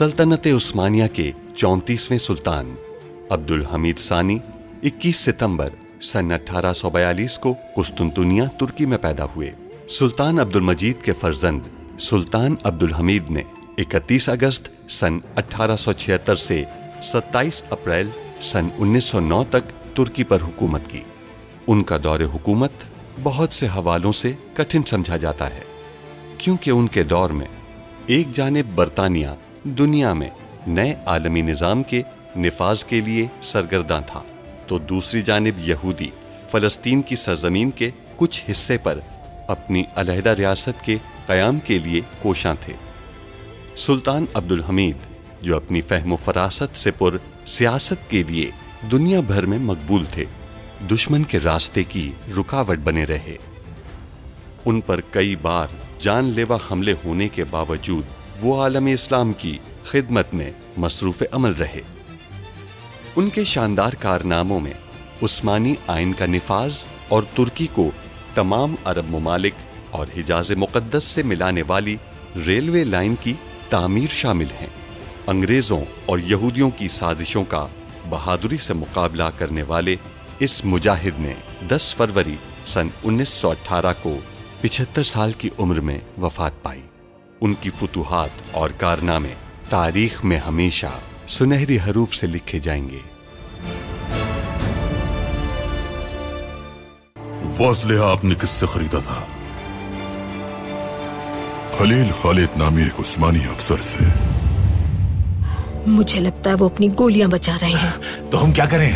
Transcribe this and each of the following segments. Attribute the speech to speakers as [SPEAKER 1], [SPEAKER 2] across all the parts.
[SPEAKER 1] सल्तनत उस्मानिया के 34वें सुल्तान अब्दुल हमीद सानी 21 सितंबर सन 1842 को कुस्तुनतुनिया तुर्की में पैदा हुए। सुल्तान अब्दुल मजीद के फर्जंद सुल्तान अब्दुल हमीद ने 31 अगस्त सन 1876 से 27 अप्रैल सन 1909 तक तुर्की पर हुकूमत की। उनका दौरे हुकूमत बहुत से हवालों से कठिन समझा जाता है, क्योंकि उनके दौर में एक जानिब बरतानिया दुनिया में नए आलमी निज़ाम के निफाज के लिए सरगर्दां था, तो दूसरी जानिब यहूदी फ़लस्तीन की सरजमीन के कुछ हिस्से पर अपनी अलहदा रियासत के क़याम के लिए कोशां थे। सुल्तान अब्दुल हमीद, जो अपनी फ़हम फ़रासत से पुर सियासत के लिए दुनिया भर में मकबूल थे, दुश्मन के रास्ते की रुकावट बने रहे। उन पर कई बार जानलेवा हमले होने के बावजूद वो आलम इस्लाम की खिदमत में मसरूफ़ अमल रहे। उनके शानदार कारनामों में उस्मानी आइन का निफाज और तुर्की को तमाम अरब ममालिक और हिजाज़ मुक़द्दस से मिलाने वाली रेलवे लाइन की तामीर शामिल हैं। अंग्रेज़ों और यहूदियों की साजिशों का बहादुरी से मुकाबला करने वाले इस मुजाहिद ने 10 फरवरी सन 1918 को 75 साल की उम्र में वफात पाई। उनकी फुतूहात और कारनामे तारीख में हमेशा सुनहरी हरूफ से लिखे जाएंगे।
[SPEAKER 2] वो असलहा आपने किससे खरीदा था?
[SPEAKER 3] खलील खालिद नामी एक उस्मानी अफसर से।
[SPEAKER 4] मुझे लगता है वो अपनी गोलियां बचा रहे हैं।
[SPEAKER 5] तो हम क्या करें?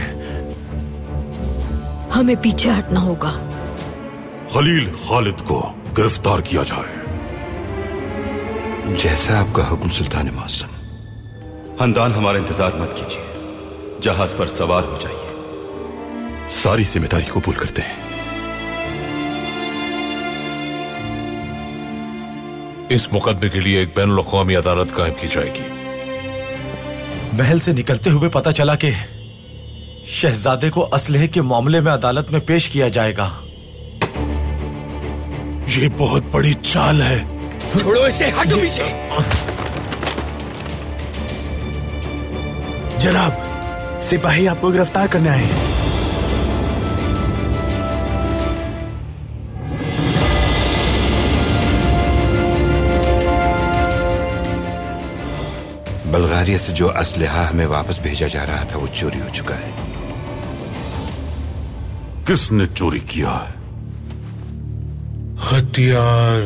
[SPEAKER 4] हमें पीछे हटना होगा।
[SPEAKER 2] खलील खालिद को गिरफ्तार किया जाए।
[SPEAKER 6] जैसा आपका हुक्म सुल्तान मौसम।
[SPEAKER 7] हंदान, हमारा इंतजार मत कीजिए, जहाज पर सवार हो जाइए।
[SPEAKER 6] सारी जिम्मेदारी कबूल करते हैं।
[SPEAKER 8] इस मुकदमे के लिए एक बैनुल अक़वामी अदालत कायम की जाएगी।
[SPEAKER 5] महल से निकलते हुए पता चला कि शहजादे को असलहे के मामले में अदालत में पेश किया जाएगा।
[SPEAKER 3] ये बहुत बड़ी चाल है।
[SPEAKER 9] छोड़ो इसे, हटो पीछे।
[SPEAKER 5] जनाब, सिपाही आपको गिरफ्तार करने आए हैं।
[SPEAKER 6] बल्गारिया से जो असलहा हमें वापस भेजा जा रहा था वो चोरी हो चुका है।
[SPEAKER 2] किसने चोरी किया है?
[SPEAKER 8] हथियार।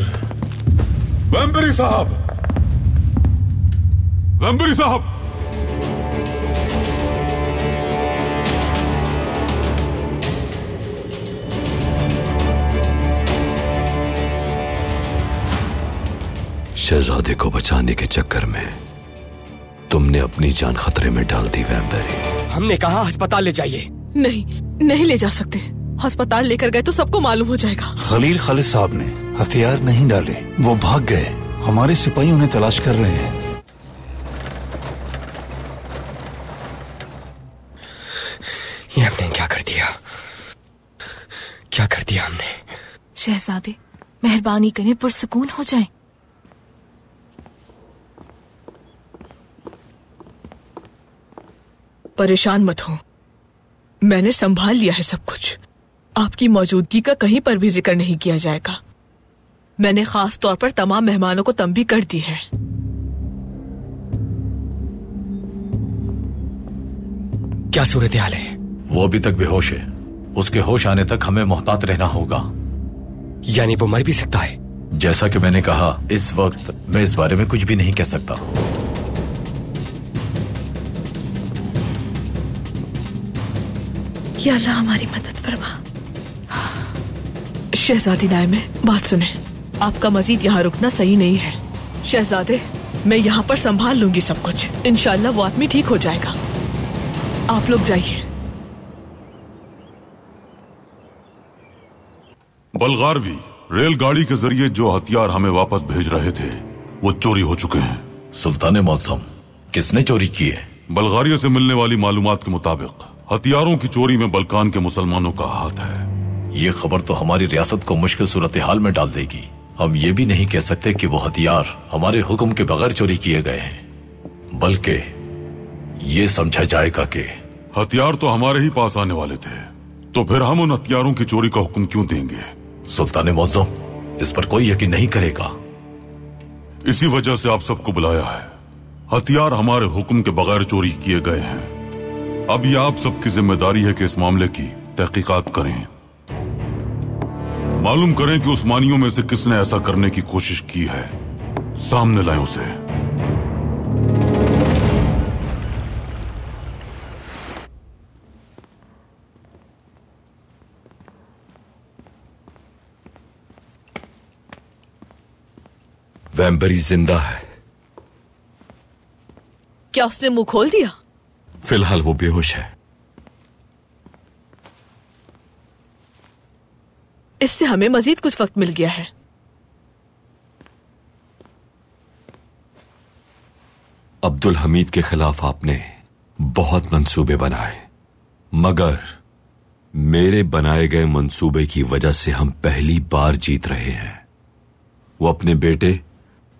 [SPEAKER 2] वेम्बरी साहब! वेम्बरी साहब!
[SPEAKER 10] शहजादे को बचाने के चक्कर में तुमने अपनी जान खतरे में डाल दी वेम्बरी।
[SPEAKER 9] हमने कहा अस्पताल ले जाइए।
[SPEAKER 4] नहीं ले जा सकते। अस्पताल लेकर गए तो सबको मालूम हो जाएगा।
[SPEAKER 11] खलील खालिद साहब ने हथियार नहीं डाले, वो भाग गए। हमारे सिपाही उन्हें तलाश कर रहे हैं।
[SPEAKER 9] ये हमने क्या कर दिया? क्या कर दिया हमने?
[SPEAKER 4] शहजादे, मेहरबानी करें, पुरसुकून हो जाएं।
[SPEAKER 12] परेशान मत हो, मैंने संभाल लिया है सब कुछ। आपकी मौजूदगी का कहीं पर भी जिक्र नहीं किया जाएगा। मैंने खास तौर पर तमाम मेहमानों को तंबीह कर दी है।
[SPEAKER 9] क्या सूरत हाल है?
[SPEAKER 5] वो अभी तक बेहोश है। उसके होश आने तक हमें मोहतात रहना होगा।
[SPEAKER 9] यानी वो मर भी सकता है?
[SPEAKER 5] जैसा कि मैंने कहा, इस वक्त मैं इस बारे में कुछ भी नहीं कह सकता।
[SPEAKER 4] या अल्लाह हमारी मदद फरमा।
[SPEAKER 12] शहजादी नायमे, बात सुने। आपका मजीद यहाँ रुकना सही नहीं है। शहजादे, मैं यहाँ पर संभाल लूंगी सब कुछ। इंशाल्लाह वो आदमी ठीक हो जाएगा। आप लोग जाइए।
[SPEAKER 2] बल्गारवी, रेलगाड़ी के जरिए जो हथियार हमें वापस भेज रहे थे वो चोरी हो चुके हैं।
[SPEAKER 5] सुल्तान मौसम, किसने चोरी की है?
[SPEAKER 2] बल्गारिया से मिलने वाली मालूमात के मुताबिक हथियारों की चोरी में बल्कान के मुसलमानों का हाथ है।
[SPEAKER 5] ये खबर तो हमारी रियासत को मुश्किल सूरत हाल में डाल देगी। हम ये भी नहीं कह सकते कि वो हथियार हमारे हुक्म के बगैर चोरी किए गए हैं।
[SPEAKER 3] बल्कि ये समझा जाएगा कि
[SPEAKER 2] हथियार तो हमारे ही पास आने वाले थे, तो फिर हम उन हथियारों की चोरी का हुक्म क्यों देंगे?
[SPEAKER 3] सुल्तान मुअज्जम, इस पर कोई यकीन नहीं करेगा।
[SPEAKER 2] इसी वजह से आप सबको बुलाया है। हथियार हमारे हुक्म के बगैर चोरी किए गए हैं। अब ये आप सबकी जिम्मेदारी है कि इस मामले की तहकीकात करें, मालूम करें कि उस्मानियों में से किसने ऐसा करने की कोशिश की है, सामने लाएं उसे।
[SPEAKER 10] वैम्बरी जिंदा है।
[SPEAKER 12] क्या उसने मुंह खोल दिया?
[SPEAKER 10] फिलहाल वो बेहोश है।
[SPEAKER 12] इससे हमें मजीद कुछ वक्त मिल गया है।
[SPEAKER 10] अब्दुल हमीद के खिलाफ आपने बहुत मंसूबे बनाए, मगर मेरे बनाए गए मंसूबे की वजह से हम पहली बार जीत रहे हैं। वो अपने बेटे,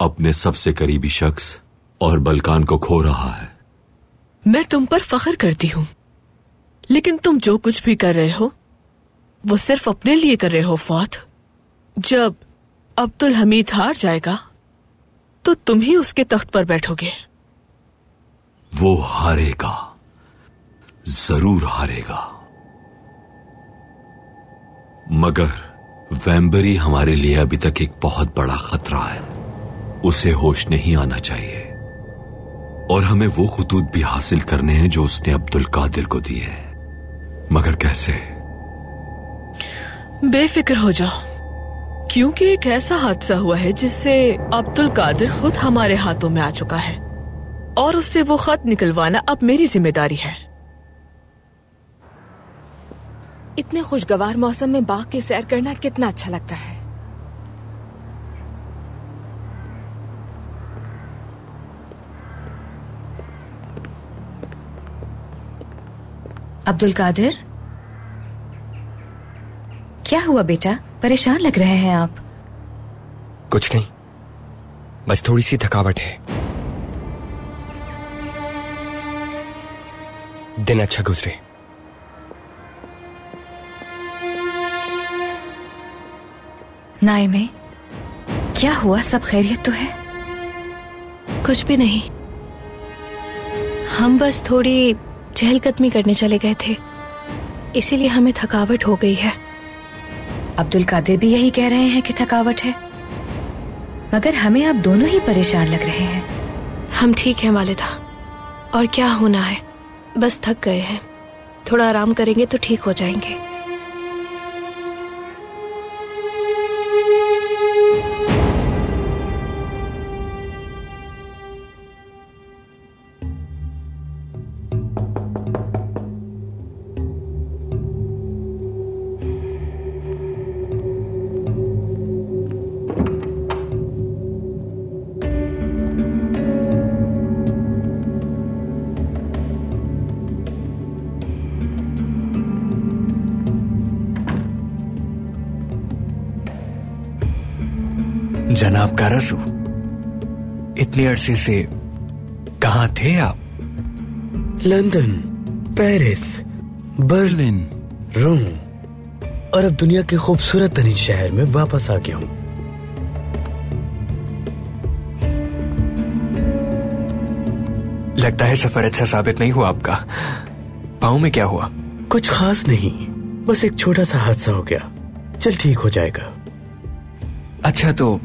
[SPEAKER 10] अपने सबसे करीबी शख्स और बलकान को खो रहा है।
[SPEAKER 12] मैं तुम पर फख्र करती हूं, लेकिन तुम जो कुछ भी कर रहे हो वो सिर्फ अपने लिए कर रहे हो फौत। जब अब्दुल हमीद हार जाएगा तो तुम ही उसके तख्त पर बैठोगे।
[SPEAKER 10] वो हारेगा, जरूर हारेगा, मगर वैम्बरी हमारे लिए अभी तक एक बहुत बड़ा खतरा है। उसे होश नहीं आना चाहिए और हमें वो खुतूत भी हासिल करने हैं जो उसने अब्दुल कादिर को दिए हैं। मगर कैसे?
[SPEAKER 12] बेफिक्र हो जाओ, क्योंकि एक ऐसा हादसा हुआ है जिससे अब्दुल कादिर खुद हमारे हाथों में आ चुका है और उससे वो खत निकलवाना अब मेरी जिम्मेदारी है।
[SPEAKER 13] इतने खुशगवार मौसम में बाग की सैर करना कितना अच्छा लगता है।
[SPEAKER 14] अब्दुल कादिर, क्या हुआ बेटा? परेशान लग रहे हैं आप।
[SPEAKER 9] कुछ नहीं, बस थोड़ी सी थकावट है। दिन अच्छा गुजरे।
[SPEAKER 14] नाइमे, क्या हुआ? सब खैरियत तो है?
[SPEAKER 15] कुछ भी नहीं, हम बस थोड़ी चहलकदमी करने चले गए थे, इसीलिए हमें थकावट हो गई है।
[SPEAKER 14] अब्दुल कादिर भी यही कह रहे हैं कि थकावट है, मगर हमें अब दोनों ही परेशान लग रहे हैं।
[SPEAKER 15] हम ठीक हैं वालिदा, और क्या होना है, बस थक गए हैं। थोड़ा आराम करेंगे तो ठीक हो जाएंगे।
[SPEAKER 9] जनाब कारसू, इतने अरसे से कहाँ थे आप?
[SPEAKER 16] लंदन, पेरिस, बर्लिन, रोम और अब दुनिया के खूबसूरत तरीन शहर में वापस आ गया हूँ।
[SPEAKER 9] लगता है सफर अच्छा साबित नहीं हुआ आपका। पाँव में क्या हुआ?
[SPEAKER 16] कुछ खास नहीं, बस एक छोटा सा हादसा हो गया। चल ठीक हो जाएगा।
[SPEAKER 9] अच्छा, तो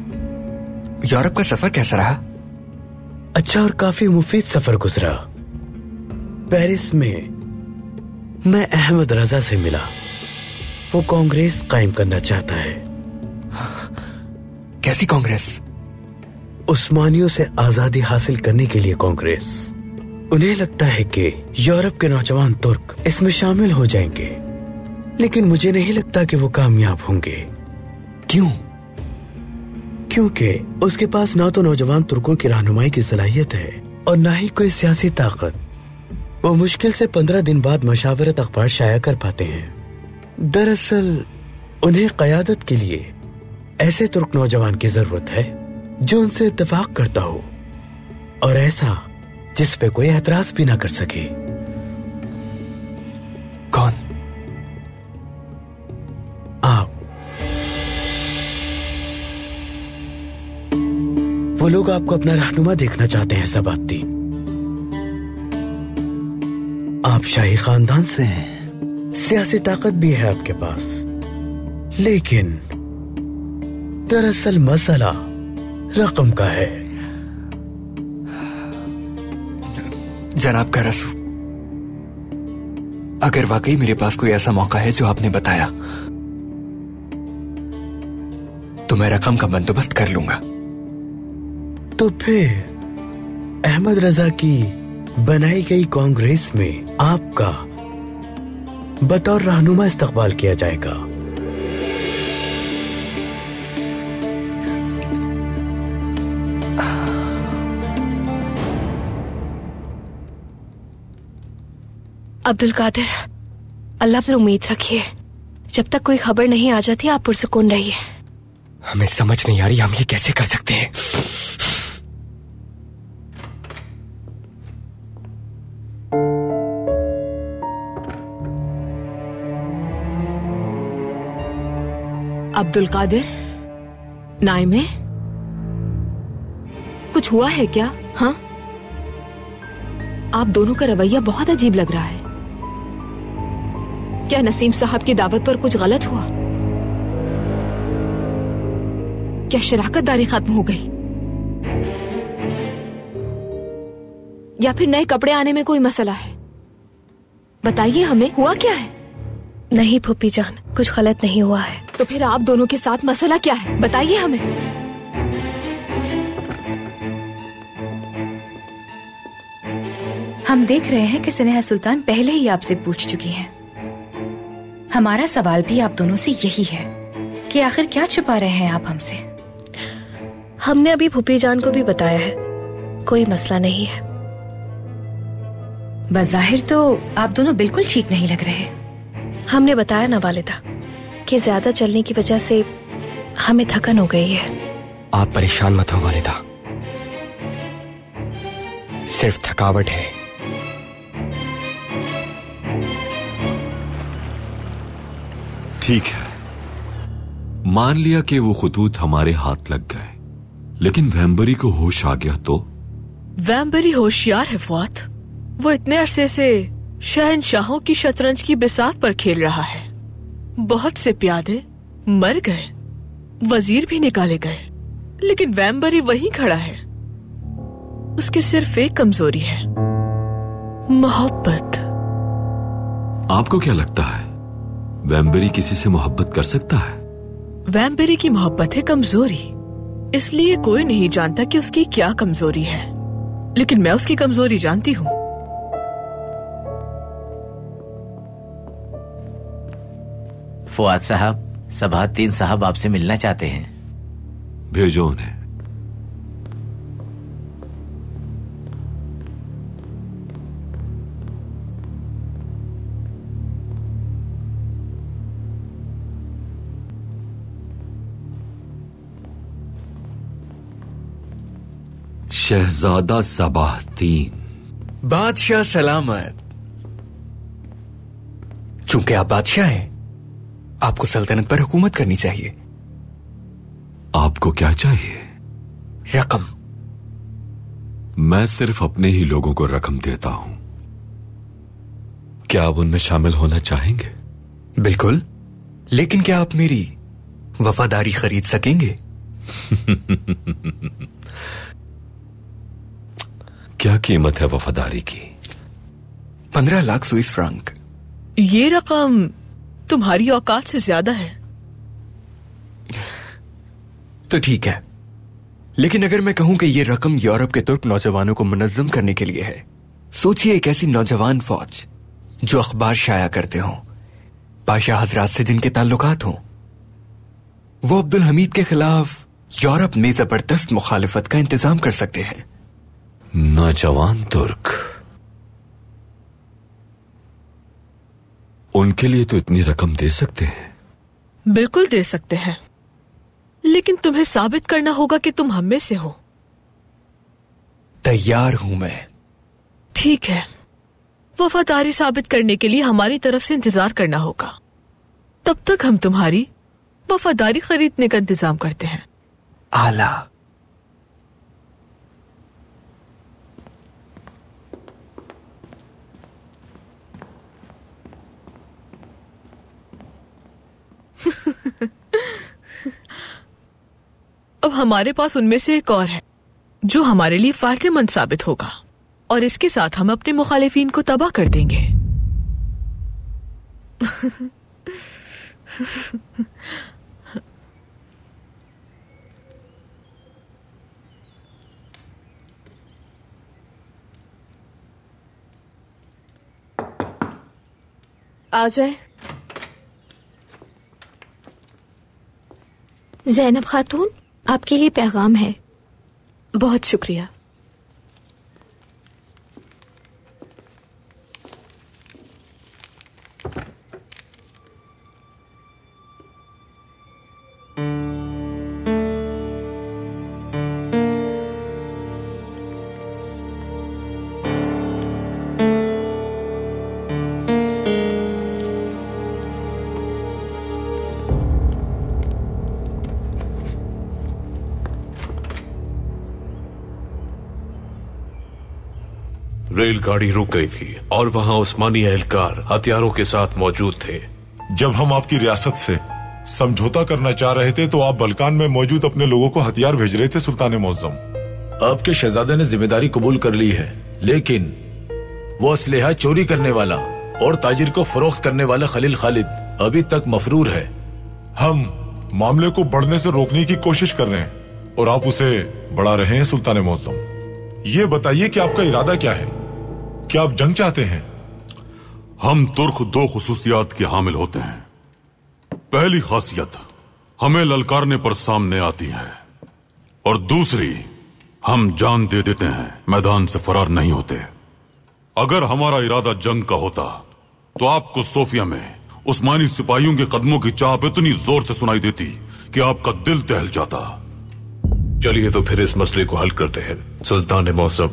[SPEAKER 9] यूरोप का सफर कैसा रहा?
[SPEAKER 16] अच्छा और काफी मुफीद सफर गुजरा। पेरिस में मैं अहमद रजा से मिला। वो कांग्रेस कायम करना चाहता है।
[SPEAKER 9] कैसी कांग्रेस?
[SPEAKER 16] उस्मानियों से आजादी हासिल करने के लिए कांग्रेस। उन्हें लगता है कि यूरोप के नौजवान तुर्क इसमें शामिल हो जाएंगे, लेकिन मुझे नहीं लगता कि वो कामयाब होंगे।
[SPEAKER 9] क्यों?
[SPEAKER 16] क्योंकि उसके पास ना तो नौजवान तुर्कों की रहनुमाई की सलाहियत है और ना ही कोई सियासी ताकत। वो मुश्किल से 15 दिन बाद मशावरत अखबार शाया कर पाते हैं। दरअसल उन्हें क़यादत के लिए ऐसे तुर्क नौजवान की जरूरत है जो उनसे इत्तेफाक करता हो, और ऐसा जिस पे कोई एतराज भी ना कर सके।
[SPEAKER 9] कौन?
[SPEAKER 16] आप। वो लोग आपको अपना रहनुमा देखना चाहते हैं सबाब्ती। आप शाही खानदान से हैं, सियासी ताकत भी है आपके पास, लेकिन दरअसल मसला रकम का है।
[SPEAKER 9] जनाब का रसूल, अगर वाकई मेरे पास कोई ऐसा मौका है जो आपने बताया, तो मैं रकम का बंदोबस्त कर लूंगा।
[SPEAKER 16] तो फिर अहमद रजा की बनाई गई कांग्रेस में आपका बतौर रहनुमा इस्तकबाल किया जाएगा।
[SPEAKER 15] अब्दुल कादिर, अल्लाह से उम्मीद रखिए, जब तक कोई खबर नहीं आ जाती आप पुरसुकून रहिए।
[SPEAKER 9] हमें समझ नहीं आ रही हम ये कैसे कर सकते हैं।
[SPEAKER 13] अब्दुल कादिर, नाइमे, कुछ हुआ है क्या? हाँ, आप दोनों का रवैया बहुत अजीब लग रहा है। क्या नसीम साहब की दावत पर कुछ गलत हुआ? क्या शराकतदारी खत्म हो गई? या फिर नए कपड़े आने में कोई मसला है? बताइए हमें, हुआ क्या है?
[SPEAKER 15] नहीं फूफी जान, कुछ गलत नहीं हुआ है।
[SPEAKER 13] तो फिर आप दोनों के साथ मसला क्या है? बताइए हमें।
[SPEAKER 14] हम देख रहे हैं कि स्नेहा सुल्तान पहले ही आपसे पूछ चुकी हैं। हमारा सवाल भी आप दोनों से यही है कि आखिर क्या छुपा रहे हैं आप हमसे।
[SPEAKER 15] हमने अभी फूफी जान को भी बताया है, कोई मसला नहीं है।
[SPEAKER 14] बज़ाहिर तो आप दोनों बिल्कुल ठीक नहीं लग रहे।
[SPEAKER 15] हमने बताया ना वालिदा कि ज्यादा चलने की वजह से हमें थकन हो गई है।
[SPEAKER 9] आप परेशान मत हो वालिदा, सिर्फ थकावट है।
[SPEAKER 10] ठीक है, मान लिया कि वो खुतूत हमारे हाथ लग गए, लेकिन वैम्बरी को होश आ गया तो?
[SPEAKER 12] वैम्बरी होशियार है फुआद। वो इतने अरसे से शहनशाहों की शतरंज की बिसात पर खेल रहा है। बहुत से प्यादे मर गए, वजीर भी निकाले गए, लेकिन वैम्बरी वहीं खड़ा है। उसकी सिर्फ एक कमजोरी है, मोहब्बत।
[SPEAKER 10] आपको क्या लगता है वैम्बरी किसी से मोहब्बत कर सकता है?
[SPEAKER 12] वैम्बरी की मोहब्बत है कमजोरी, इसलिए कोई नहीं जानता कि उसकी क्या कमजोरी है, लेकिन मैं उसकी कमजोरी जानती हूँ।
[SPEAKER 17] फुआद साहब, सबाहद्दीन साहब आपसे मिलना चाहते हैं।
[SPEAKER 10] भेजो उन्हें। शहजादा सबाहद्दीन।
[SPEAKER 9] बादशाह सलामत। चूंकि आप बादशाह हैं, आपको सल्तनत पर हुकूमत करनी चाहिए।
[SPEAKER 10] आपको क्या चाहिए?
[SPEAKER 9] रकम।
[SPEAKER 10] मैं सिर्फ अपने ही लोगों को रकम देता हूं। क्या आप उनमें शामिल होना चाहेंगे?
[SPEAKER 9] बिल्कुल, लेकिन क्या आप मेरी वफादारी खरीद सकेंगे?
[SPEAKER 10] क्या कीमत है वफादारी की?
[SPEAKER 9] 15 लाख स्विस फ्रांक।
[SPEAKER 12] ये रकम तुम्हारी औकात से ज्यादा है।
[SPEAKER 9] तो ठीक है, लेकिन अगर मैं कहूं कि यह रकम यूरोप के तुर्क नौजवानों को मुनज्जम करने के लिए है, सोचिए एक ऐसी नौजवान फौज जो अखबार शाया करते हों, पाशा हजरात से जिनके ताल्लुकात हों, वो अब्दुल हमीद के खिलाफ यूरोप में जबरदस्त मुखालिफत का इंतजाम कर सकते हैं।
[SPEAKER 10] नौजवान तुर्क, उनके लिए तो इतनी रकम दे सकते हैं?
[SPEAKER 12] बिल्कुल दे सकते हैं, लेकिन तुम्हें साबित करना होगा कि तुम हम में से हो।
[SPEAKER 9] तैयार हूं मैं,
[SPEAKER 12] ठीक है, वफादारी साबित करने के लिए हमारी तरफ से इंतजार करना होगा। तब तक हम तुम्हारी वफादारी खरीदने का इंतजाम करते हैं।
[SPEAKER 9] आला।
[SPEAKER 12] अब हमारे पास उनमें से एक और है जो हमारे लिए फायदेमंद साबित होगा, और इसके साथ हम अपने मुखालिफिन को तबाह कर देंगे।
[SPEAKER 15] आ जाए।
[SPEAKER 18] ज़ैनब खातून, आपके लिए पैगाम है।
[SPEAKER 15] बहुत शुक्रिया।
[SPEAKER 8] रेलगाड़ी रुक गई थी और वहां उस्मानी एहलकार हथियारों के साथ मौजूद थे।
[SPEAKER 19] जब हम आपकी रियासत से समझौता करना चाह रहे थे तो आप बल्कान में मौजूद अपने लोगों को हथियार भेज रहे थे सुल्तान मौज़म।
[SPEAKER 5] आपके शहजादे ने जिम्मेदारी कबूल कर ली है, लेकिन वो असलहा चोरी करने वाला और ताजिर को फरोख्त करने वाला खलील खालिद अभी तक मफरूर है।
[SPEAKER 19] हम मामले को बढ़ने से रोकने की कोशिश कर रहे हैं और आप उसे बढ़ा रहे हैं सुल्तान मौज़म। ये बताइए कि आपका इरादा क्या है? क्या आप जंग चाहते हैं?
[SPEAKER 2] हम तुर्क दो खुसूसियात के हामिल होते हैं। पहली खासियत हमें ललकारने पर सामने आती है, और दूसरी हम जान दे देते हैं, मैदान से फरार नहीं होते। अगर हमारा इरादा जंग का होता तो आपको सोफिया में उस्मानी सिपाहियों के कदमों की चाप इतनी जोर से सुनाई देती कि आपका दिल दहल जाता।
[SPEAKER 8] चलिए तो फिर इस मसले को हल करते हैं। सुल्तान मौसम,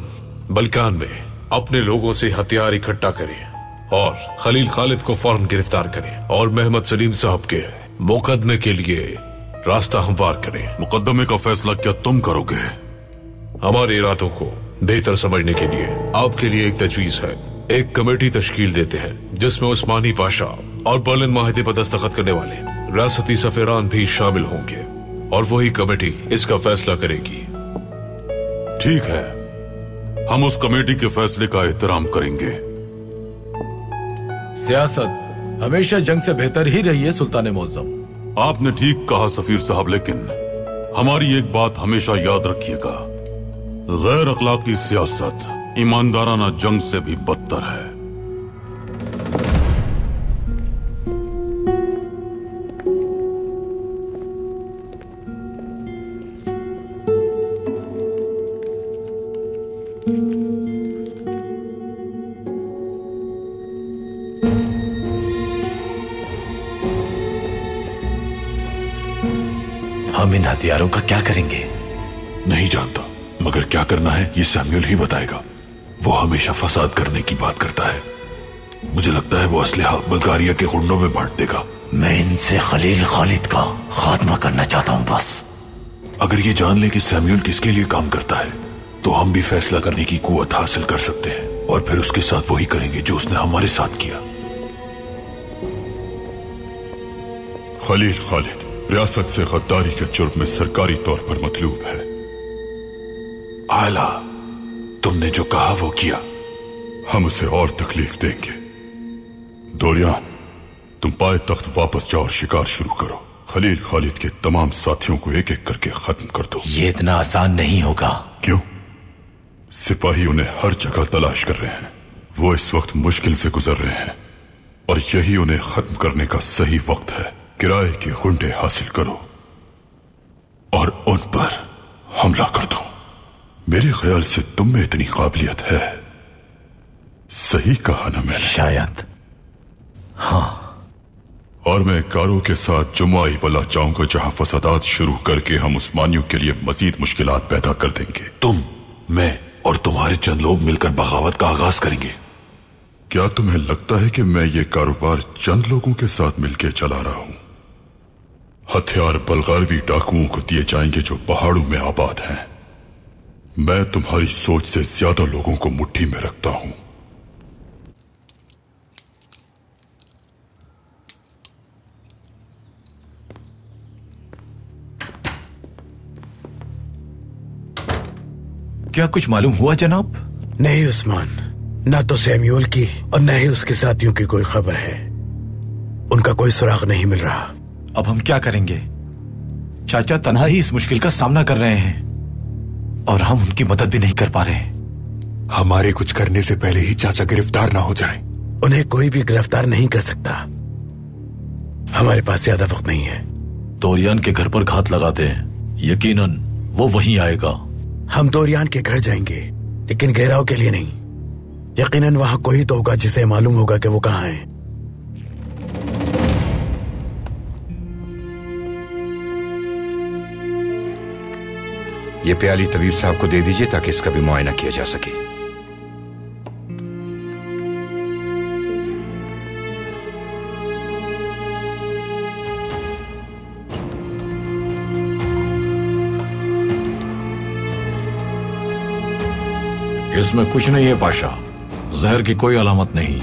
[SPEAKER 8] बल्कान में अपने लोगों से हथियार इकट्ठा करें और खलील खालिद को फौरन गिरफ्तार करें और मोहम्मद सलीम साहब के मुकदमे के लिए रास्ता हमवार करें।
[SPEAKER 2] मुकदमे का फैसला क्या तुम करोगे?
[SPEAKER 8] हमारे इरादों को बेहतर समझने के लिए आपके लिए एक तजवीज है। एक कमेटी तश्कील देते हैं जिसमें उस्मानी बादशाह और बर्लिन माहिदे पर दस्तखत करने वाले रियासती सफेरान भी शामिल होंगे, और वही कमेटी इसका फैसला करेगी।
[SPEAKER 2] ठीक है, हम उस कमेटी के फैसले का एहतराम करेंगे।
[SPEAKER 5] सियासत हमेशा जंग से बेहतर ही रही है सुल्तान मौज़म।
[SPEAKER 2] आपने ठीक कहा सफीर साहब, लेकिन हमारी एक बात हमेशा याद रखिएगा, गैर अखलाकी सियासत ईमानदाराना जंग से भी बदतर है।
[SPEAKER 3] हम इन हथियारों का क्या करेंगे?
[SPEAKER 20] नहीं जानता, मगर क्या करना है ये सैमुअल ही बताएगा। वो हमेशा फसाद करने की बात करता है। मुझे लगता है वो असलहा बल्गारिया के गुंडों में बांट देगा।
[SPEAKER 3] मैं इनसे खलील खालिद का खात्मा करना चाहता हूँ बस।
[SPEAKER 20] अगर ये जान ले कि सैमुअल किसके लिए काम करता है तो हम भी फैसला करने की कुव्वत हासिल कर सकते हैं, और फिर उसके साथ वही करेंगे जो उसने हमारे साथ किया।
[SPEAKER 21] खलील खालिद रियासत से गद्दारी के जुर्म में सरकारी तौर पर मतलूब है।
[SPEAKER 20] आला, तुमने जो कहा वो किया।
[SPEAKER 21] हम उसे और तकलीफ देंगे। दोरियान, तुम पाए तख्त वापस जाओ और शिकार शुरू करो। खलील खालिद के तमाम साथियों को एक एक करके खत्म कर दो।
[SPEAKER 3] ये इतना आसान नहीं होगा।
[SPEAKER 21] क्यों? सिपाही उन्हें हर जगह तलाश कर रहे हैं। वो इस वक्त मुश्किल से गुजर रहे हैं और यही उन्हें खत्म करने का सही वक्त है। किराए के गुंडे हासिल करो और उन पर हमला कर दो। मेरे ख्याल से तुम में इतनी काबिलियत है। सही कहा ना मैंने?
[SPEAKER 3] शायद हाँ।
[SPEAKER 21] और मैं कारों के साथ जुम्माई बला जाऊंगा जहां फसादात शुरू करके हम उस्मानियों के लिए मजीद मुश्किलात पैदा कर देंगे।
[SPEAKER 20] तुम, मैं और तुम्हारे चंद लोग मिलकर बगावत का आगाज करेंगे।
[SPEAKER 21] क्या तुम्हें लगता है कि मैं ये कारोबार चंद लोगों के साथ मिलकर चला रहा हूं? हथियार बल्गारवी डाकुओं को दिए जाएंगे जो पहाड़ों में आबाद हैं। मैं तुम्हारी सोच से ज्यादा लोगों को मुट्ठी में रखता हूं।
[SPEAKER 5] क्या कुछ मालूम हुआ जनाब?
[SPEAKER 16] नहीं उस्मान, ना तो सैम्यूल की और न ही उसके साथियों की कोई खबर है। उनका कोई सुराग नहीं मिल रहा।
[SPEAKER 5] अब हम क्या करेंगे? चाचा तन्हा ही इस मुश्किल का सामना कर रहे हैं और हम उनकी मदद भी नहीं कर पा रहे हैं।
[SPEAKER 11] हमारे कुछ करने से पहले ही चाचा गिरफ्तार ना हो जाए।
[SPEAKER 16] उन्हें कोई भी गिरफ्तार नहीं कर सकता। हमारे पास ज्यादा वक्त नहीं है।
[SPEAKER 5] तोरियान के घर पर घात लगाते हैं, यकीनन वो वहीं आएगा।
[SPEAKER 16] हम तोरियान के घर जाएंगे, लेकिन घेराव के लिए नहीं। यकीनन वहां कोई तो होगा जिसे मालूम होगा कि वो कहां है।
[SPEAKER 6] ये प्याली तबीब साहब को दे दीजिए ताकि इसका भी मुआयना किया जा सके।
[SPEAKER 5] इसमें कुछ नहीं है पाशा, जहर की कोई अलामत नहीं।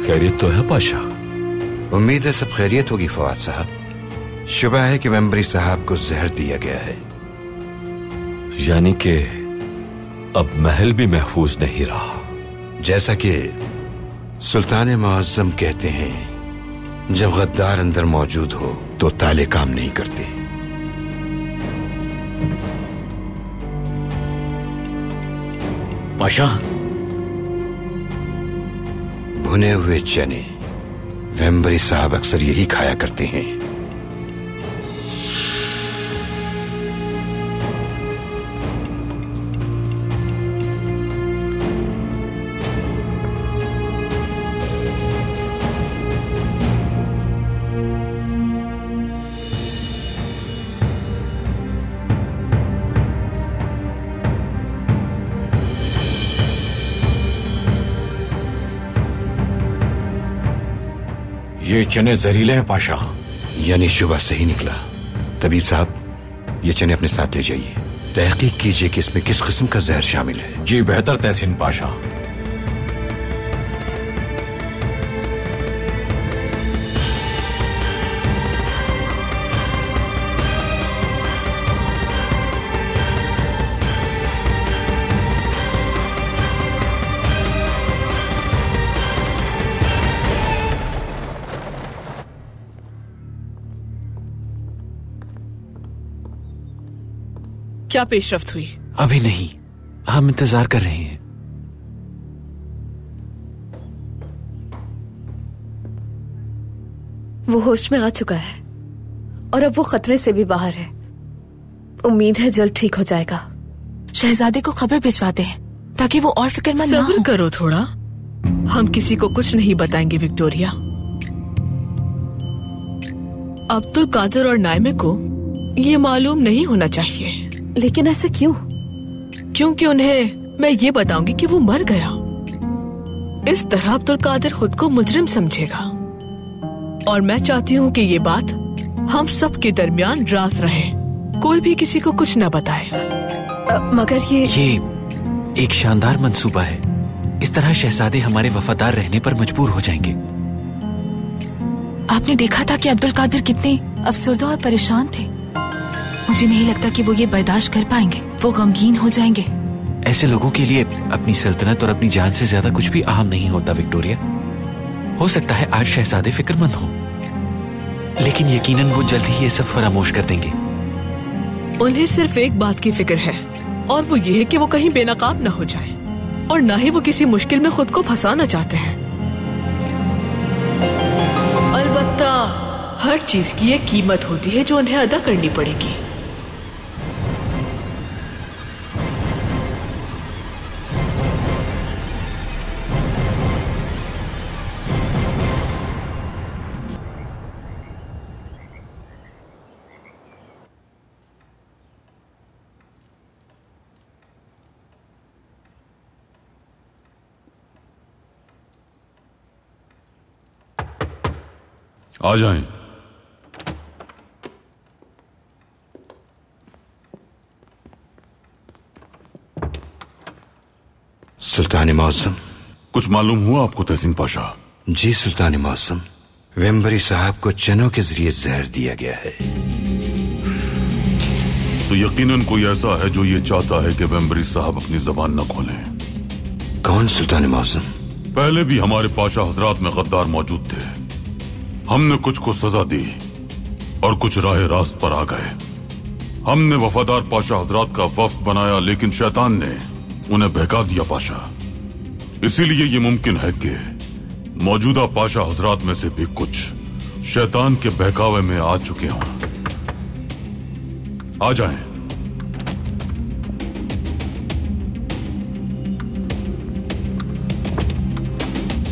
[SPEAKER 10] खैरियत तो है पाशा?
[SPEAKER 6] उम्मीद है सब खैरियत होगी फवाद साहब। शुबह है कि वेम्बरी साहब को जहर दिया गया है।
[SPEAKER 10] यानी कि अब महल भी महफूज नहीं रहा।
[SPEAKER 6] जैसा कि सुल्तान मुअज्जम कहते हैं, जब गद्दार अंदर मौजूद हो तो ताले काम नहीं करते।
[SPEAKER 5] पाशा,
[SPEAKER 6] भुने हुए चने वेम्बरी साहब अक्सर यही खाया करते हैं।
[SPEAKER 5] ये चने जहरीले हैं पाशा।
[SPEAKER 6] यानी शुबह सही निकला। तबीब साहब, ये चने अपने साथ ले जाइए। तहकीक कीजिए कि इसमें किस किस्म का जहर शामिल है।
[SPEAKER 5] जी बेहतर तहसीन पाशा।
[SPEAKER 12] क्या पेशरफ्त हुई?
[SPEAKER 17] अभी नहीं, हम इंतजार कर रहे हैं।
[SPEAKER 13] वो होश में आ चुका है और अब वो खतरे से भी बाहर है। उम्मीद है जल्द ठीक हो जाएगा।
[SPEAKER 4] शहजादे को खबर भिजवाते हैं ताकि वो और फिक्रमंद ना हो।
[SPEAKER 12] सब्र करो थोड़ा, हम किसी को कुछ नहीं बताएंगे विक्टोरिया। अब्दुल कादिर और नाइमे को ये मालूम नहीं होना चाहिए।
[SPEAKER 13] लेकिन ऐसा क्यों?
[SPEAKER 12] क्योंकि उन्हें मैं ये बताऊंगी कि वो मर गया। इस तरह अब्दुल कादिर खुद को मुजरिम समझेगा और मैं चाहती हूँ कि ये बात हम सब के दरमियान राज रहे, कोई भी किसी को कुछ न बताए।
[SPEAKER 13] मगर ये
[SPEAKER 17] एक शानदार मंसूबा है। इस तरह शहजादे हमारे वफादार रहने पर मजबूर हो जाएंगे।
[SPEAKER 4] आपने देखा था कि अब्दुल कादिर कितने अफसरदा और परेशान थे। मुझे नहीं लगता कि वो ये बर्दाश्त कर पाएंगे। वो गमगीन हो जाएंगे।
[SPEAKER 17] ऐसे लोगों के लिए अपनी सल्तनत और अपनी जान से ज्यादा कुछ भी अहम नहीं होता विक्टोरिया। हो सकता है आज शहजादे फिक्रमंद हो, लेकिन यकीनन वो जल्द ही ये सब फरामोश कर देंगे।
[SPEAKER 12] उन्हें सिर्फ एक बात की फिक्र है और वो ये है कि वो कहीं बेनकाब न हो जाए और न ही वो किसी मुश्किल में खुद को फंसाना चाहते हैं। अलबत्ता हर चीज की एक कीमत होती है जो उन्हें अदा करनी पड़ेगी।
[SPEAKER 2] आ जाएं।
[SPEAKER 6] सुल्तान मौसम,
[SPEAKER 2] कुछ मालूम हुआ आपको तहसीन पाशा?
[SPEAKER 6] जी सुल्तान मौसम, वेम्बरी साहब को चनों के जरिए जहर दिया गया है।
[SPEAKER 2] तो यकीनन कोई ऐसा है जो ये चाहता है कि वेम्बरी साहब अपनी जबान न खोलें।
[SPEAKER 6] कौन सुल्तान मौसम?
[SPEAKER 2] पहले भी हमारे पाशा हजरात में गद्दार मौजूद थे। हमने कुछ को सजा दी और कुछ राह रास्त पर आ गए। हमने वफादार पाशा हजरात का वफ्द बनाया, लेकिन शैतान ने उन्हें बहका दिया पाशा। इसीलिए ये मुमकिन है कि मौजूदा पाशा हजरात में से भी कुछ शैतान के बहकावे में आ चुके हों। आ जाएं।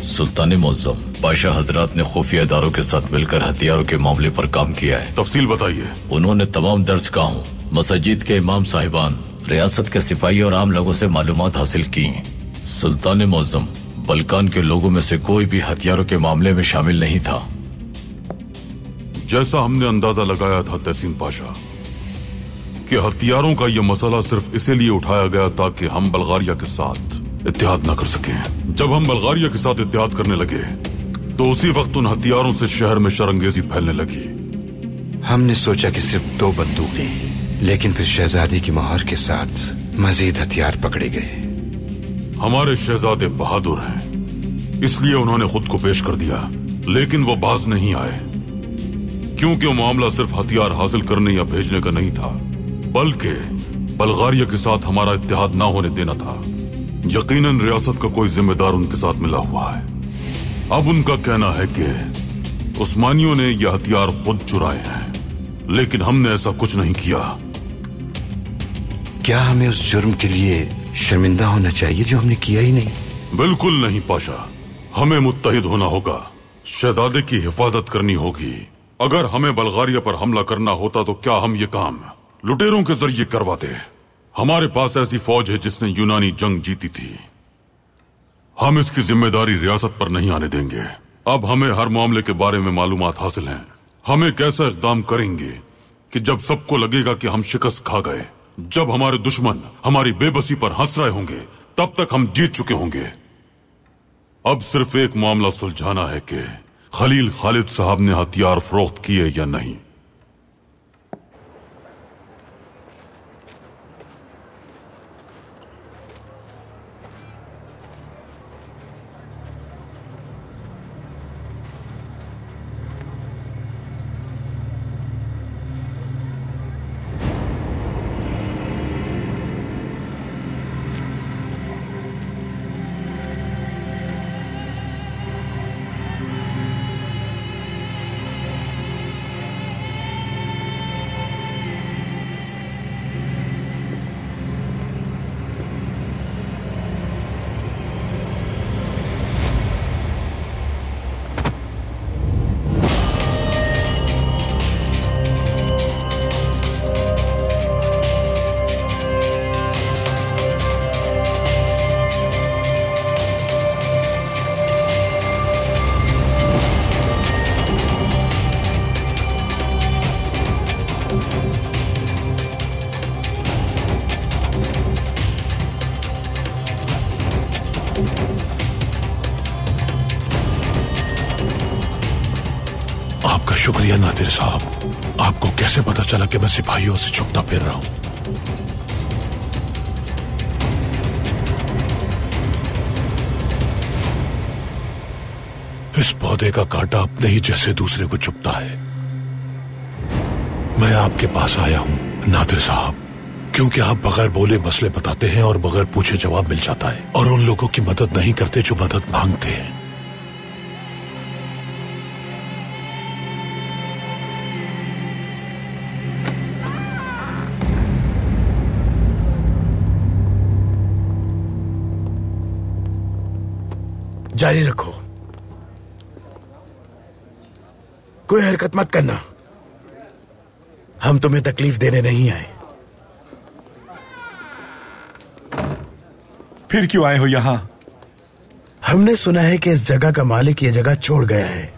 [SPEAKER 5] सुल्तान मुअज्जम, पाशा हजरात ने खुफिया इदारों के साथ मिलकर हथियारों के मामले पर काम किया है।
[SPEAKER 2] तफसील बताइए।
[SPEAKER 5] उन्होंने तमाम दर्जगाहों, मस्जिद के इमाम साहिबान, रियासत के सिपाही और आम लोगों से मालूमात हासिल की। सुल्तान मुअज्जम, बल्कान के लोगों में से कोई भी हथियारों के मामले में शामिल नहीं था।
[SPEAKER 2] जैसा हमने अंदाजा लगाया था तहसीन पाशा कि हथियारों का यह मसला सिर्फ इसीलिए उठाया गया ताकि हम बल्गारिया के साथ इत्तेहाद न कर सकें। जब हम बल्गारिया के साथ इत्तेहाद करने लगे तो उसी वक्त उन हथियारों से शहर में शरंगेजी फैलने लगी।
[SPEAKER 6] हमने सोचा कि सिर्फ 2 बंदूकें, लेकिन फिर शहजादी की मोहर के साथ मजीद हथियार पकड़े गए।
[SPEAKER 2] हमारे शहजादे बहादुर हैं, इसलिए उन्होंने खुद को पेश कर दिया, लेकिन वो बाज नहीं आए, क्योंकि वो मामला सिर्फ हथियार हासिल करने या भेजने का नहीं था, बल्कि बल्गारिया के साथ हमारा इत्तेहाद ना होने देना था। यकीनन रियासत का कोई जिम्मेदार उनके साथ मिला हुआ है। अब उनका कहना है कि उस्मानियों ने यह हथियार खुद चुराए हैं, लेकिन हमने ऐसा कुछ नहीं किया।
[SPEAKER 6] क्या हमें उस जुर्म के लिए शर्मिंदा होना चाहिए जो हमने किया ही नहीं?
[SPEAKER 2] बिल्कुल नहीं पाशा, हमें मुत्तहिद होना होगा, शहजादे की हिफाजत करनी होगी। अगर हमें बल्गारिया पर हमला करना होता तो क्या हम ये काम लुटेरों के जरिए करवाते? हमारे पास ऐसी फौज है जिसने यूनानी जंग जीती थी। हम इसकी जिम्मेदारी रियासत पर नहीं आने देंगे। अब हमें हर मामले के बारे में मालूमात हासिल हैं। हम एक ऐसा इक़दाम करेंगे कि जब सबको लगेगा कि हम शिकस्त खा गए, जब हमारे दुश्मन हमारी बेबसी पर हंस रहे होंगे, तब तक हम जीत चुके होंगे। अब सिर्फ एक मामला सुलझाना है कि खलील खालिद साहब ने हथियार फरोख्त किए या नहीं।
[SPEAKER 20] शुक्रिया नादिर साहब, आपको कैसे पता चला कि मैं सिपाहियों से छुपता फिर रहा हूं? इस पौधे का कांटा अपने ही जैसे दूसरे को चुभता है। मैं आपके पास आया हूं नादिर साहब, क्योंकि आप बगैर बोले मसले बताते हैं और बगैर पूछे जवाब मिल जाता है, और उन लोगों की मदद नहीं करते जो मदद मांगते हैं।
[SPEAKER 16] जारी रखो, कोई हरकत मत करना। हम तुम्हें तकलीफ देने नहीं आए।
[SPEAKER 19] फिर क्यों आए हो यहां?
[SPEAKER 16] हमने सुना है कि इस जगह का मालिक ये जगह छोड़ गया है,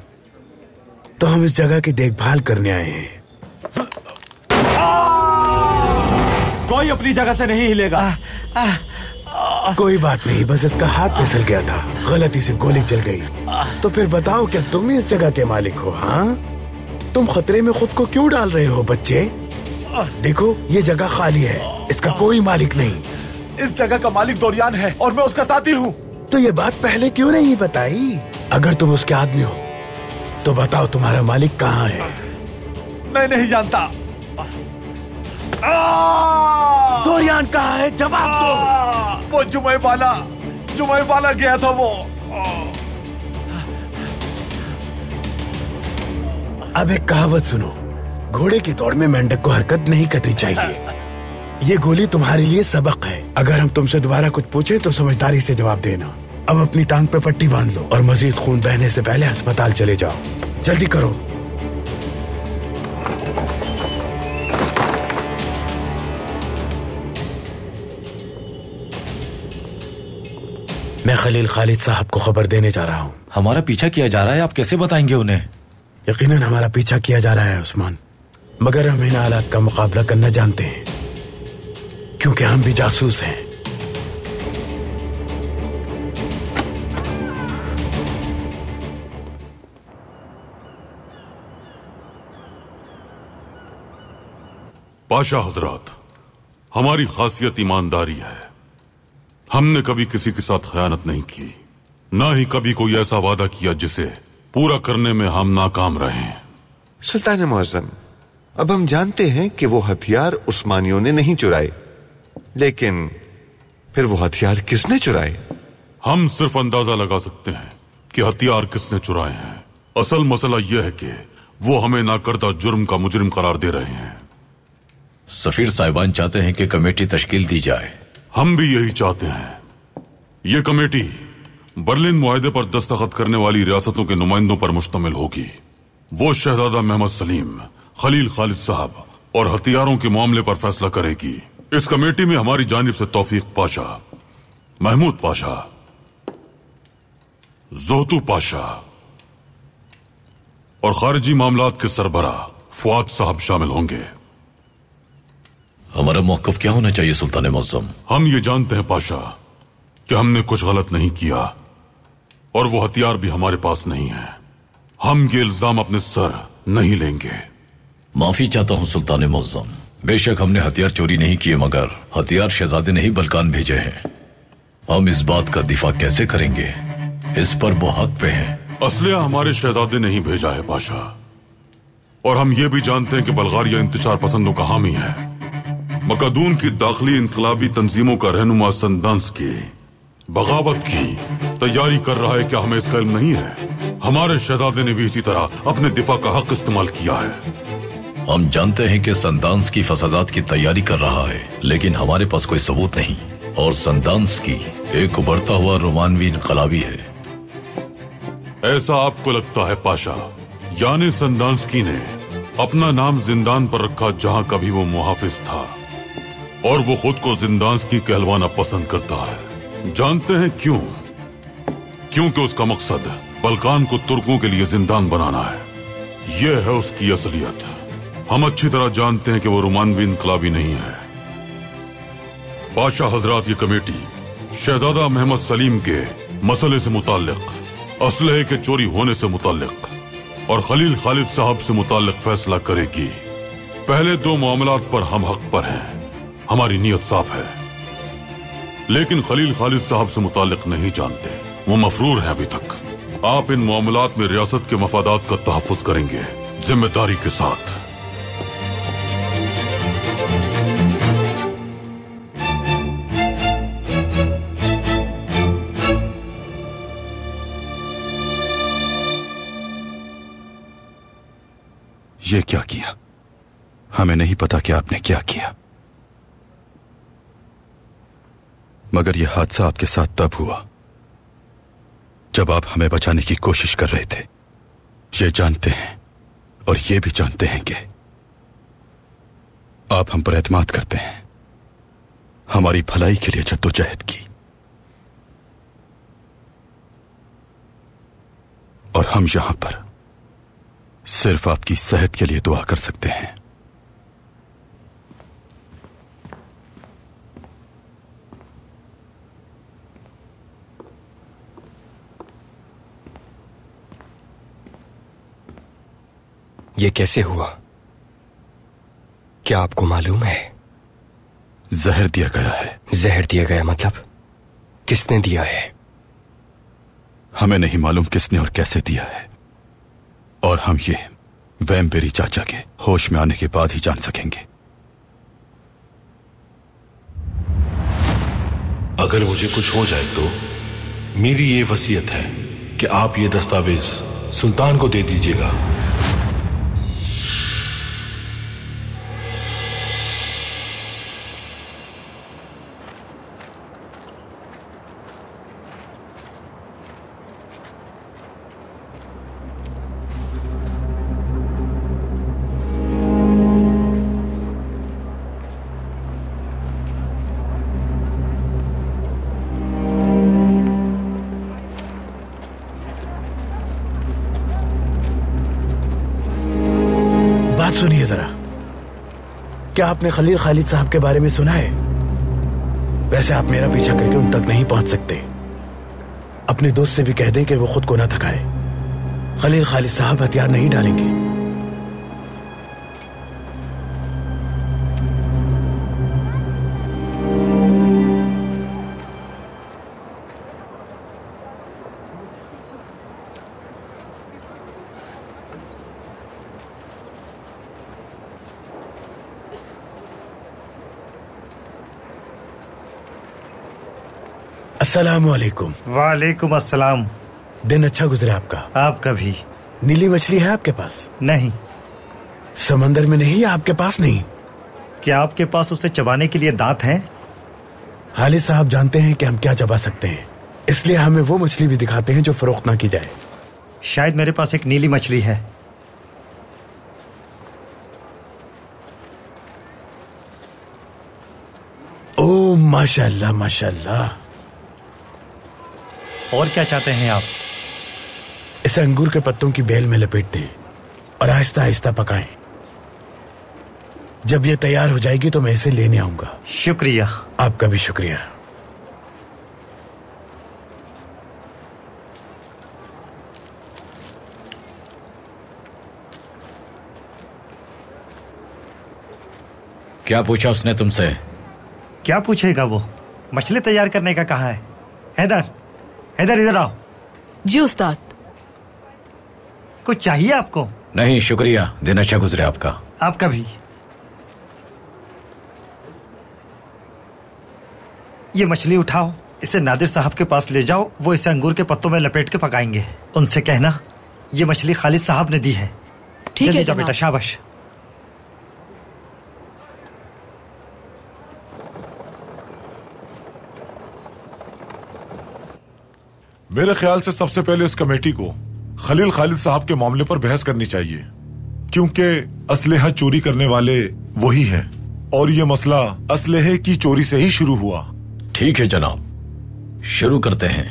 [SPEAKER 16] तो हम इस जगह की देखभाल करने आए हैं।
[SPEAKER 17] कोई अपनी जगह से नहीं हिलेगा।
[SPEAKER 16] कोई बात नहीं, बस इसका हाथ फिसल गया था, गलती से गोली चल गई। तो फिर बताओ, क्या तुम ही इस जगह के मालिक हो? हाँ, तुम खतरे में खुद को क्यों डाल रहे हो बच्चे? देखो, ये जगह खाली है, इसका कोई मालिक नहीं।
[SPEAKER 7] इस जगह का मालिक दोरियान है और मैं उसका साथी हूँ।
[SPEAKER 16] तो ये बात पहले क्यों नहीं बताई? अगर तुम उसके आदमी हो तो बताओ तुम्हारा मालिक कहाँ है?
[SPEAKER 7] मैं नहीं जानता।
[SPEAKER 16] दोरियान कहाँ है? जवाब दो।
[SPEAKER 7] वो जुमैबाला गया था वो।
[SPEAKER 16] अब एक कहावत सुनो, घोड़े की दौड़ में मेंढक को हरकत नहीं करनी चाहिए। ये गोली तुम्हारे लिए सबक है। अगर हम तुमसे दोबारा कुछ पूछे तो समझदारी से जवाब देना। अब अपनी टांग पे पट्टी बांध लो और मजीद खून बहने से पहले अस्पताल चले जाओ। जल्दी करो। मैं खलील खालिद साहब को खबर देने जा रहा हूँ।
[SPEAKER 3] हमारा पीछा किया जा रहा है, आप कैसे बताएंगे उन्हें?
[SPEAKER 16] यकीनन हमारा पीछा किया जा रहा है उस्मान, मगर हम इन हालात का मुकाबला करना जानते हैं, क्योंकि हम भी जासूस हैं।
[SPEAKER 2] पाशा हजरात, हमारी खासियत ईमानदारी है। हमने कभी किसी के साथ खयानत नहीं की, ना ही कभी कोई ऐसा वादा किया जिसे पूरा करने में हम नाकाम रहे।
[SPEAKER 6] सुल्तान मुअज्जम, अब हम जानते हैं कि वो हथियार उस्मानियों ने नहीं चुराए, लेकिन फिर वो हथियार किसने चुराए?
[SPEAKER 2] हम सिर्फ अंदाजा लगा सकते हैं कि हथियार किसने चुराए हैं। असल मसला यह है कि वो हमें नाकर्दा जुर्म का मुजरिम करार दे रहे हैं।
[SPEAKER 5] सफीर साहिबान चाहते हैं कि कमेटी तश्कील दी जाए।
[SPEAKER 2] हम भी यही चाहते हैं। ये कमेटी बर्लिन मुआहदे पर दस्तखत करने वाली रियासतों के नुमाइंदों पर मुश्तमिल होगी। वो शहजादा मोहम्मद सलीम, खलील खालिद साहब और हथियारों के मामले पर फैसला करेगी। इस कमेटी में हमारी जानिब से तौफीक पाशा, महमूद पाशा, जोहतू पाशा और खारिजी मामलात के सरबरा फुआद साहब शामिल होंगे।
[SPEAKER 5] हमारा मौक़िफ़ क्या होना चाहिए सुल्तान मुअज़्ज़म?
[SPEAKER 2] हम ये जानते हैं पाशा कि हमने कुछ गलत नहीं किया और वो हथियार भी हमारे पास नहीं है। हम ये इल्जाम अपने सर नहीं लेंगे।
[SPEAKER 5] माफी चाहता हूँ सुल्तान मुअज़्ज़म, बेशक हमने हथियार चोरी नहीं किए, मगर हथियार शहजादे ने ही बलकान भेजे हैं। हम इस बात का दिफा कैसे करेंगे? इस पर वो हक पे है।
[SPEAKER 2] असलिया हमारे शहजादे ने ही भेजा है पाशा, और हम ये भी जानते हैं कि बल्गारिया इंतशार पसंदों का हामी है। मकादून की दाखिली इनकलाबी तंजीमों का रहनुमा संदांस की बगावत की तैयारी कर रहा है। क्या हमें इसका इल्म नहीं है? हमारे शहजादे ने भी इसी तरह अपने दिफा का हक इस्तेमाल किया है।
[SPEAKER 5] हम जानते हैं कि संदांस की फसादात की तैयारी कर रहा है, लेकिन हमारे पास कोई सबूत नहीं। और संदांस की एक उभरता हुआ रोमानवी इनकलाबी है।
[SPEAKER 2] ऐसा आपको लगता है पाशा? यानी संदांसकी ने अपना नाम जिंदान पर रखा जहां कभी वो मुहाफिज था, और वो खुद को जिंदांसकी कहलवाना पसंद करता है। जानते हैं क्यों? क्योंकि उसका मकसद बल्कान को तुर्कों के लिए जिंदान बनाना है। यह है उसकी असलियत। हम अच्छी तरह जानते हैं कि वो रोमानवी इनकलाबी नहीं है। बादशाह हजरात, ये कमेटी शहजादा मोहम्मद सलीम के मसले से मुताल्लिक, असलहे के चोरी होने से मुताल्लिक और खलील खालिद साहब से मुताल्लिक फैसला करेगी। पहले दो मामलात पर हम हक पर हैं, हमारी नीयत साफ है। लेकिन खलील खालिद साहब से मुताल्लिक नहीं जानते, वो मफरूर हैं अभी तक। आप इन मामलात में रियासत के मफादात का तहफ़्फ़ुज़ करेंगे जिम्मेदारी के साथ।
[SPEAKER 11] ये क्या किया? हमें नहीं पता कि आपने क्या किया, मगर यह हादसा आपके साथ तब हुआ जब आप हमें बचाने की कोशिश कर रहे थे। ये जानते हैं और ये भी जानते हैं कि आप हम पर एतमाद करते हैं, हमारी भलाई के लिए जद्दोजहद की, और हम यहां पर सिर्फ आपकी सेहत के लिए दुआ कर सकते हैं।
[SPEAKER 1] ये कैसे हुआ? क्या आपको मालूम है?
[SPEAKER 11] जहर दिया गया है।
[SPEAKER 1] जहर दिया गया मतलब? किसने दिया है?
[SPEAKER 11] हमें नहीं मालूम किसने और कैसे दिया है, और हम ये वैम्पेरी चाचा के होश में आने के बाद ही जान सकेंगे।
[SPEAKER 20] अगर मुझे कुछ हो जाए तो मेरी ये वसीयत है कि आप ये दस्तावेज सुल्तान को दे दीजिएगा।
[SPEAKER 16] सुनिए जरा, क्या आपने खलील खालिद साहब के बारे में सुना है? वैसे आप मेरा पीछा करके उन तक नहीं पहुंच सकते। अपने दोस्त से भी कह दें कि वो खुद को ना थकाए। खलील खालिद साहब हथियार नहीं डालेंगे। अस्सलाम वालेकुम।
[SPEAKER 22] वालेकुम अस्सलाम।
[SPEAKER 16] दिन अच्छा गुजरे आपका।
[SPEAKER 22] आपका भी।
[SPEAKER 16] नीली मछली है आपके पास?
[SPEAKER 22] नहीं।
[SPEAKER 16] समंदर में नहीं है आपके पास? नहीं।
[SPEAKER 22] क्या आपके पास उसे चबाने के लिए दांत हैं?
[SPEAKER 16] खालिद साहब जानते हैं कि हम क्या चबा सकते हैं, इसलिए हमें वो मछली भी दिखाते हैं जो फरोख्त ना की जाए।
[SPEAKER 22] शायद मेरे पास एक नीली मछली है।
[SPEAKER 16] ओ माशाल्लाह माशाल्लाह।
[SPEAKER 22] और क्या चाहते हैं आप?
[SPEAKER 16] इसे अंगूर के पत्तों की बेल में लपेट दें और आहिस्ता आहिस्ता पकाएं। जब ये तैयार हो जाएगी तो मैं इसे लेने आऊंगा।
[SPEAKER 22] शुक्रिया।
[SPEAKER 16] आपका भी शुक्रिया।
[SPEAKER 5] क्या पूछा उसने तुमसे?
[SPEAKER 22] क्या पूछेगा वो? मछली तैयार करने का कहा है। हैदर, हैदर इधर आओ।
[SPEAKER 12] जी उस्ताद।
[SPEAKER 22] कुछ चाहिए आपको?
[SPEAKER 5] नहीं शुक्रिया, दिन अच्छा गुजरे आपका।
[SPEAKER 22] आपका भी। ये मछली उठाओ, इसे नादिर साहब के पास ले जाओ, वो इसे अंगूर के पत्तों में लपेट के पकाएंगे। उनसे कहना ये मछली खालिद साहब ने दी है।
[SPEAKER 12] ठीक है
[SPEAKER 22] जाओ बेटा, शाबाश।
[SPEAKER 19] मेरे ख्याल से सबसे पहले इस कमेटी को खलील खालिद साहब के मामले पर बहस करनी चाहिए, क्योंकि असलहा चोरी करने वाले वही हैं और ये मसला असलहे की चोरी से ही शुरू हुआ।
[SPEAKER 5] ठीक है जनाब, शुरू करते हैं।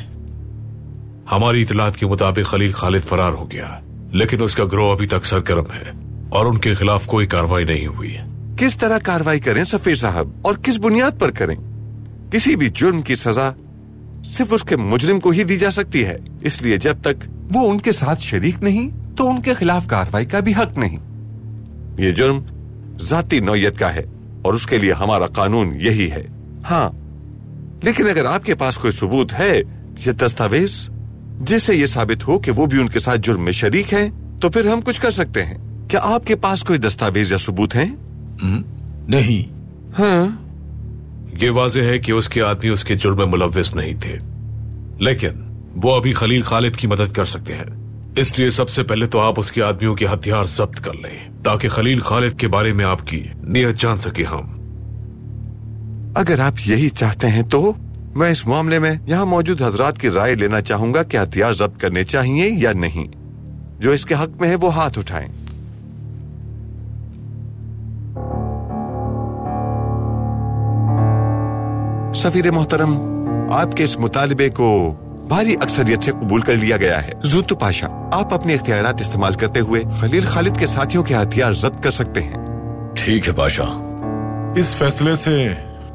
[SPEAKER 8] हमारी इतलात के मुताबिक खलील खालिद फरार हो गया, लेकिन उसका गिरोह अभी तक सरगर्म है और उनके खिलाफ कोई कार्रवाई नहीं हुई।
[SPEAKER 6] किस तरह कार्रवाई करें सफीर साहब, और किस बुनियाद पर करें? किसी भी जुर्म की सजा सिर्फ उसके मुजरिम को ही दी जा सकती है, इसलिए जब तक वो उनके साथ शरीक नहीं तो उनके खिलाफ कार्रवाई का भी हक नहीं। ये जुर्म जाती नौयत का है और उसके लिए हमारा कानून यही है। हाँ, लेकिन अगर आपके पास कोई सबूत है या दस्तावेज जिससे ये साबित हो कि वो भी उनके साथ जुर्म में शरीक है, तो फिर हम कुछ कर सकते हैं। क्या आपके पास कोई दस्तावेज या सबूत है?
[SPEAKER 8] नहीं।
[SPEAKER 6] हाँ,
[SPEAKER 8] ये वाज़ेह है कि उसके आदमी उसके जुर्म में मुलव्विस नहीं थे, लेकिन वो अभी खलील खालिद की मदद कर सकते हैं। इसलिए सबसे पहले तो आप उसके आदमियों के हथियार जब्त कर लें, ताकि खलील खालिद के बारे में आपकी नीयत जान सके हम।
[SPEAKER 6] अगर आप यही चाहते हैं तो मैं इस मामले में यहाँ मौजूद हजरात की राय लेना चाहूंगा कि हथियार जब्त करने चाहिए या नहीं। जो इसके हक में है वो हाथ उठाएं। सफीर मोहतरम, आपके इस मुतालिबे को भारी अक्सरियत से कबूल कर लिया गया है। जुत्तु पाशा, आप अपने इख्तियारात इस्तेमाल करते हुए खलील खालिद के साथियों के हथियार जब्त कर सकते हैं।
[SPEAKER 5] ठीक है पाशा।
[SPEAKER 19] इस फैसले से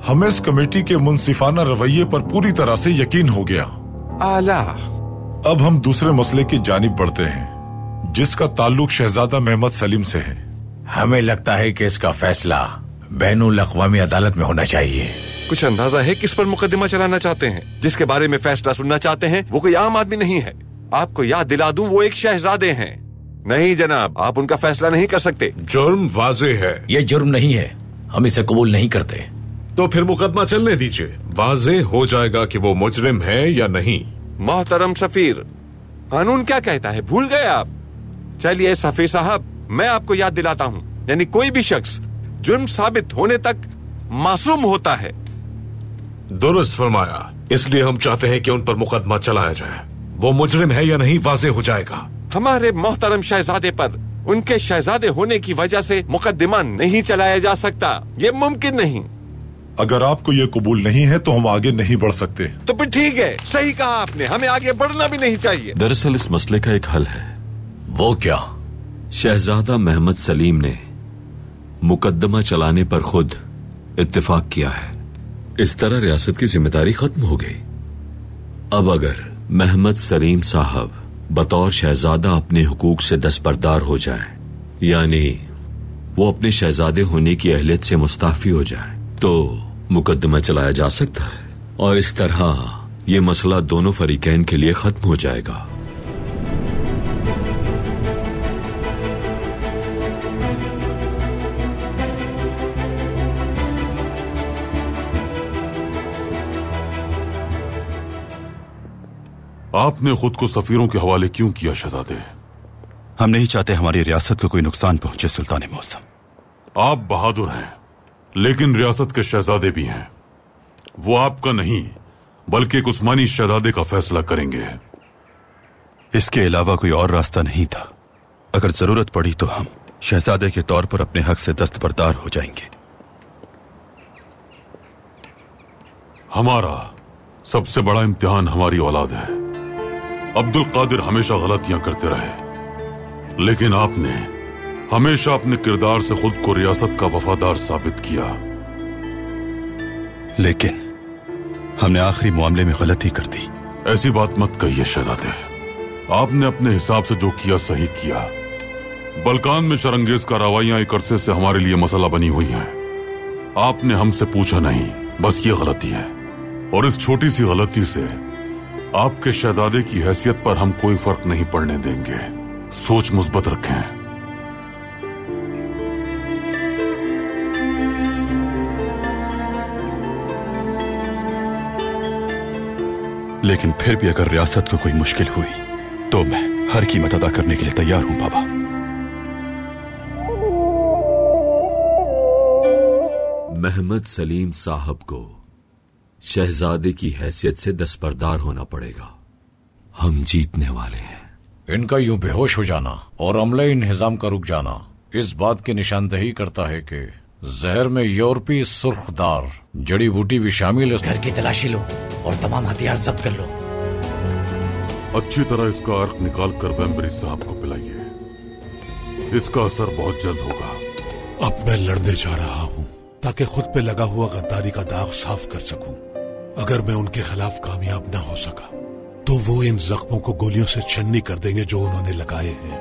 [SPEAKER 19] हमें इस कमेटी के मुनसिफाना रवैये पर पूरी तरह से यकीन हो गया।
[SPEAKER 6] आला।
[SPEAKER 19] अब हम दूसरे मसले की जानिब बढ़ते हैं, जिसका ताल्लुक शहजादा मोहम्मद सलीम से है।
[SPEAKER 9] हमें लगता है कि इसका फैसला बैनुल अक़वामी अदालत में होना चाहिए।
[SPEAKER 6] कुछ अंदाजा है किस पर मुकदमा चलाना चाहते हैं? जिसके बारे में फैसला सुनना चाहते हैं वो कोई आम आदमी नहीं है। आपको याद दिला दूं, वो एक शहजादे हैं। नहीं जनाब, आप उनका फैसला नहीं कर सकते।
[SPEAKER 8] जुर्म वाज़ेह है।
[SPEAKER 9] ये जुर्म नहीं है, हम इसे कबूल नहीं करते।
[SPEAKER 8] तो फिर मुकदमा चलने दीजिए, वाज़ेह हो जाएगा कि वो मुजरिम है या नहीं।
[SPEAKER 6] मोहतरम सफीर, कानून क्या कहता है भूल गए आप? चलिए सफीर साहब, मैं आपको याद दिलाता हूँ, यानी कोई भी शख्स जुर्म साबित होने तक मासूम होता है।
[SPEAKER 8] दुरुस्त फरमाया। इसलिए हम चाहते हैं कि उन पर मुकदमा चलाया जाए। वो मुजरिम है या नहीं वाज़ेह हो जाएगा।
[SPEAKER 6] हमारे मोहतरम शहजादे पर उनके शहजादे होने की वजह से मुकदमा नहीं चलाया जा सकता, ये मुमकिन नहीं।
[SPEAKER 19] अगर आपको ये कबूल नहीं है तो हम आगे नहीं बढ़ सकते।
[SPEAKER 6] तो फिर ठीक है, सही कहा आपने, हमें आगे बढ़ना भी नहीं चाहिए।
[SPEAKER 10] दरअसल इस मसले का एक हल है।
[SPEAKER 5] वो क्या?
[SPEAKER 10] शहजादा मोहम्मद सलीम ने मुकदमा चलाने पर खुद इत्तेफाक किया है। इस तरह रियासत की जिम्मेदारी खत्म हो गई। अब अगर मोहम्मद सलीम साहब बतौर शहजादा अपने हुकूक से दस्तबरदार हो जाए, यानी वो अपने शहजादे होने की अहलियत से मुस्ताफी हो जाए, तो मुकदमा चलाया जा सकता है और इस तरह ये मसला दोनों फरीकैन के लिए खत्म हो जाएगा।
[SPEAKER 2] आपने खुद को सफीरों के हवाले क्यों किया शहजादे?
[SPEAKER 11] हम नहीं चाहते हमारी रियासत को कोई नुकसान पहुंचे सुल्तान मौसम।
[SPEAKER 2] आप बहादुर हैं, लेकिन रियासत के शहजादे भी हैं। वो आपका नहीं बल्कि एक उस्मानी शहजादे का फैसला करेंगे।
[SPEAKER 11] इसके अलावा कोई और रास्ता नहीं था। अगर जरूरत पड़ी तो हम शहजादे के तौर पर अपने हक से दस्तबरदार हो जाएंगे।
[SPEAKER 2] हमारा सबसे बड़ा इम्तिहान हमारी औलाद है। अब्दुल कादिर हमेशा गलतियां करते रहे, लेकिन आपने हमेशा अपने किरदार से खुद को रियासत का वफादार साबित किया।
[SPEAKER 11] लेकिन हमने आखिरी मामले में गलती कर दी।
[SPEAKER 2] ऐसी बात मत कहिए शहजादे, आपने अपने हिसाब से जो किया सही किया। बलकान में शरंगेज कार्रवाइयां एक अरसे से हमारे लिए मसला बनी हुई हैं। आपने हमसे पूछा नहीं, बस ये गलती है, और इस छोटी सी गलती से आपके शहजादे की हैसियत पर हम कोई फर्क नहीं पड़ने देंगे। सोच मुस्बत रखें।
[SPEAKER 11] लेकिन फिर भी अगर रियासत को कोई मुश्किल हुई तो मैं हर कीमत अदा करने के लिए तैयार हूं बाबा।
[SPEAKER 10] मोहम्मद सलीम साहब को शहजादे की हैसियत से दस्तबरदार होना पड़ेगा। हम जीतने वाले हैं।
[SPEAKER 9] इनका यूं बेहोश हो जाना और अमले इंहिजाम का रुक जाना इस बात की निशानदही करता है कि जहर में यूरोपी सुर्खदार जड़ी बूटी भी शामिल है। घर की तलाशी लो और तमाम हथियार जब्त कर लो।
[SPEAKER 2] अच्छी तरह इसका अर्क निकाल कर वैम्बरी साहब को पिलाइए। इसका असर बहुत जल्द होगा।
[SPEAKER 20] अब मैं लड़ने जा रहा हूँ ताकि खुद पे लगा हुआ गद्दारी का दाग साफ कर सकूं। अगर मैं उनके खिलाफ कामयाब न हो सका तो वो इन जख्मों को गोलियों से छन्नी कर देंगे जो उन्होंने लगाए हैं।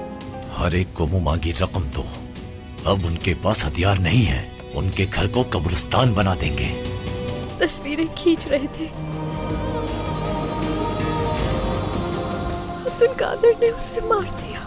[SPEAKER 9] हर एक को मुंह मांगी रकम दो। अब उनके पास हथियार नहीं है, उनके घर को कब्रिस्तान बना देंगे।
[SPEAKER 15] तस्वीरें खींच रहे थे, अब्दुल कादिर ने उसे मार दिया।